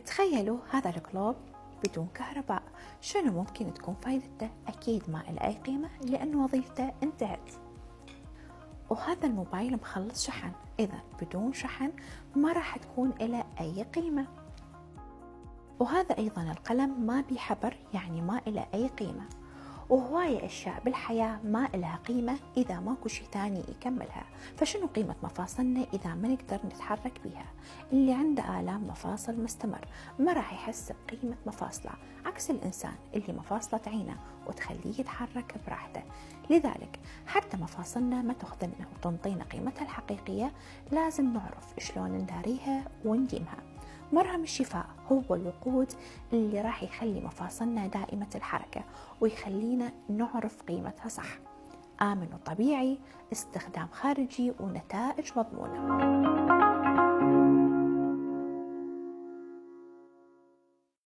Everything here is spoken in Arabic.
تخيلوا هذا الكلوب بدون كهرباء، شنو ممكن تكون فايدته؟ أكيد ما له أي قيمة لأن وظيفته انتهت. وهذا الموبايل مخلص شحن، إذا بدون شحن ما راح تكون له أي قيمة. وهذا أيضا القلم ما بيحبر، يعني ما له أي قيمة. وهواية أشياء بالحياة ما إلها قيمة إذا ماكو شي تاني يكملها. فشنو قيمة مفاصلنا إذا ما نقدر نتحرك بيها؟ اللي عنده آلام مفاصل مستمر ما راح يحس بقيمة مفاصله، عكس الإنسان اللي مفاصله تعينه وتخليه يتحرك براحته. لذلك حتى مفاصلنا ما تخدمنا وتنطينا قيمتها الحقيقية، لازم نعرف شلون نداريها ونديمها. مرهم الشفاء هو الوقود اللي راح يخلي مفاصلنا دائمة الحركة ويخلينا نعرف قيمتها صح. آمن وطبيعي، استخدام خارجي، ونتائج مضمونة.